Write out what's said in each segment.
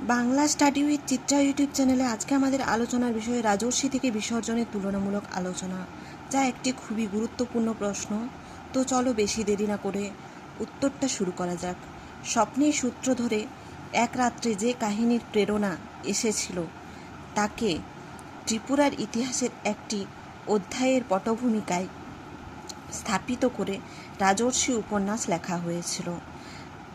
Bangla study with Chitra YouTube চ্যানেলে আজকে আমাদের আলোচনার বিষয় রাজর্ষি থেকে বিসর্জনের তুলনামূলক আলোচনা, যা একটি খুবই গুরুত্বপূর্ণ প্রশ্ন। তো চলো বেশি দেরি না করে উত্তরটা শুরু করা যাক। স্বপ্নের সূত্র ধরে এক রাত্রে যে কাহিনীর প্রেরণা এসেছিল তাকে ত্রিপুরার ইতিহাসের একটি অধ্যায়ের পটভূমিকায় স্থাপিত করে রাজর্ষি উপন্যাস লেখা হয়েছিল।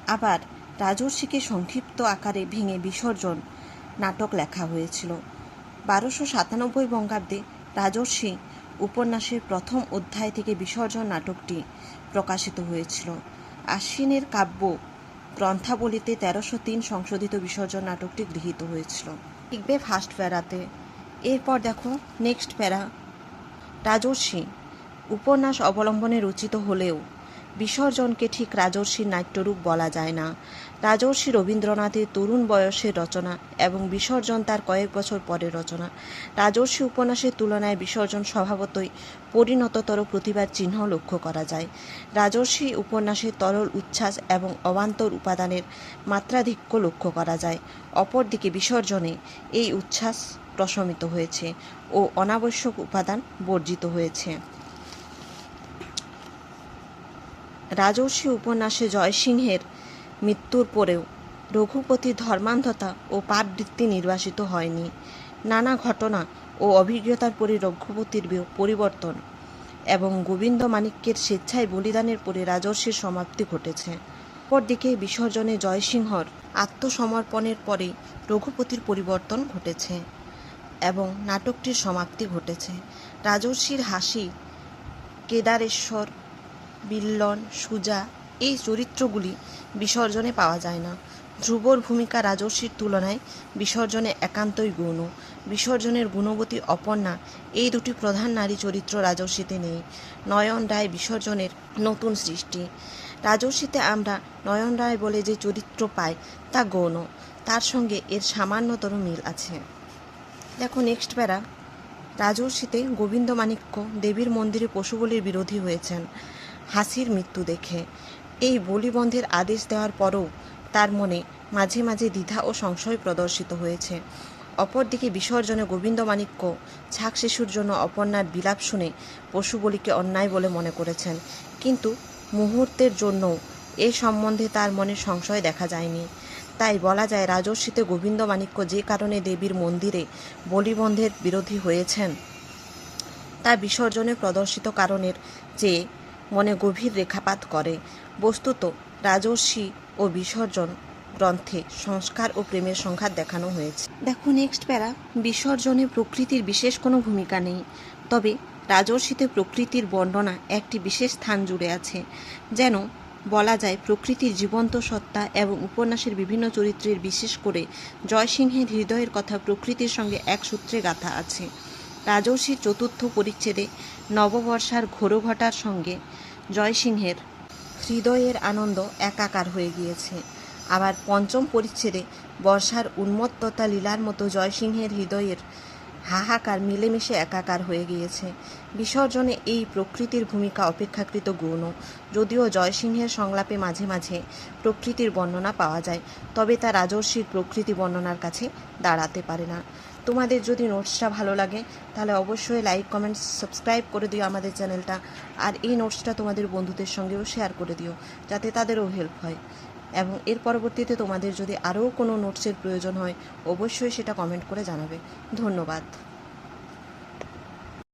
আবার রাজর্ষিকে সংক্ষিপ্ত আকারে ভেঙে বিসর্জন নাটক লেখা হয়েছিল। 1297 বঙ্গাব্দে রাজর্ষি উপন্যাসের প্রথম অধ্যায় থেকে বিসর্জন নাটকটি প্রকাশিত হয়েছিল। আশ্বিনের কাব্য গ্রন্থাবলীতে 1303 সংশোধিত বিসর্জন নাটকটি গৃহীত হয়েছিল। লিখবে ফার্স্ট প্যারাতে। এরপর দেখো নেক্সট প্যারা। রাজর্ষি উপন্যাস অবলম্বনে রচিত হলেও বিসর্জনকে ঠিক রাজর্ষির নাট্যরূপ বলা যায় না। রাজর্ষি রবীন্দ্রনাথের তরুণ বয়সের রচনা এবং বিসর্জন তার কয়েক বছর পরের রচনা। রাজর্ষি উপন্যাসের তুলনায় বিসর্জন স্বভাবতই পরিণততর প্রতিভার চিহ্ন লক্ষ্য করা যায়। রাজর্ষি উপন্যাসের তরল উচ্ছ্বাস এবং অবান্তর উপাদানের মাত্রাধিক্য লক্ষ্য করা যায়। অপরদিকে বিসর্জনে এই উচ্ছ্বাস প্রশমিত হয়েছে ও অনাবশ্যক উপাদান বর্জিত হয়েছে। রাজর্ষি উপন্যাসে জয়সিংহের মৃত্যুর পরেও রঘুপতির ধর্মান্ধতা ও পাপবৃত্তি নির্বাসিত হয়নি। নানা ঘটনা ও অভিজ্ঞতার পরে রঘুপতির পরিবর্তন এবং গোবিন্দমাণিক্যের স্বেচ্ছায় বলিদানের পরে রাজর্ষির সমাপ্তি ঘটেছে। অপরদিকে বিসর্জনে জয়সিংহর আত্মসমর্পণের পরে রঘুপতির পরিবর্তন ঘটেছে এবং নাটকটির সমাপ্তি ঘটেছে। রাজর্ষির হাসি, কেদারেশ্বর, বিল্বন, সুজা এই চরিত্রগুলি বিসর্জনে পাওয়া যায় না। ধ্রুবর ভূমিকা রাজর্ষির তুলনায় বিসর্জনে একান্তই গৌণ। বিসর্জনের গুণবতী অপর্ণা এই দুটি প্রধান নারী চরিত্র রাজর্ষিতে নেই। নয়ন রায় বিসর্জনের নতুন সৃষ্টি। রাজর্ষিতে আমরা নয়ন রায় বলে যে চরিত্র পাই তা গৌণ, তার সঙ্গে এর সামান্যতর মিল আছে। দেখো নেক্সট প্যারা। রাজর্ষিতে গোবিন্দমাণিক্য দেবীর মন্দিরে পশু বলির বিরোধী হয়েছেন হাসির মৃত্যু দেখে। এই বলিবন্ধের আদেশ দেওয়ার পরও তার মনে মাঝে মাঝে দ্বিধা ও সংশয় প্রদর্শিত হয়েছে। অপরদিকে বিসর্জনে গোবিন্দমাণিক্য ছাক শিশুর জন্য অপর্ণার বিলাপ শুনে পশু বলিকে অন্যায় বলে মনে করেছেন, কিন্তু মুহূর্তের জন্যও এ সম্বন্ধে তার মনে সংশয় দেখা যায়নি। তাই বলা যায় রাজর্ষিতে গোবিন্দমাণিক্য যে কারণে দেবীর মন্দিরে বলিবন্ধের বিরোধী হয়েছেন তা বিসর্জনে প্রদর্শিত কারণের চেয়ে মনে গভীর রেখাপাত করে। বস্তুত রাজর্ষি ও বিসর্জন গ্রন্থে সংস্কার ও প্রেমের সংঘাত দেখানো হয়েছে। দেখো নেক্সট প্যারা। বিসর্জনে প্রকৃতির বিশেষ কোনো ভূমিকা নেই, তবে রাজর্ষিতে প্রকৃতির বর্ণনা একটি বিশেষ স্থান জুড়ে আছে। যেন বলা যায় প্রকৃতির জীবন্ত সত্তা এবং উপন্যাসের বিভিন্ন চরিত্রের, বিশেষ করে জয়সিংহের হৃদয়ের কথা প্রকৃতির সঙ্গে এক সূত্রে গাঁথা আছে। রাজর্ষির চতুর্থ পরিচ্ছেদে নববর্ষার ঘোরঘটার সঙ্গে জয়সিংহের হৃদয়ের আনন্দ একাকার হয়ে গিয়েছে। আবার পঞ্চম পরিচ্ছেদে বর্ষার উন্মত্ততা লীলার মতো জয়সিংহের হৃদয়ের হাহাকার মিলেমিশে একাকার হয়ে গিয়েছে। বিসর্জনে এই প্রকৃতির ভূমিকা অপেক্ষাকৃত গৌণ, যদিও জয়সিংহের সংলাপে মাঝে মাঝে প্রকৃতির বর্ণনা পাওয়া যায়, তবে তা রাজর্ষির প্রকৃতি বর্ণনার কাছে দাঁড়াতে পারে না। তোমাদের যদি নোটসটা ভালো লাগে তাহলে অবশ্যই লাইক, কমেন্ট, সাবস্ক্রাইব করে দিও আমাদের চ্যানেলটা। আর এই নোটসটা তোমাদের বন্ধুদের সঙ্গেও শেয়ার করে দিও, যাতে তাদেরও হেল্প হয়। এবং এর পরবর্তীতে তোমাদের যদি আরও কোনো নোটসের প্রয়োজন হয় অবশ্যই সেটা কমেন্ট করে জানাবে। ধন্যবাদ।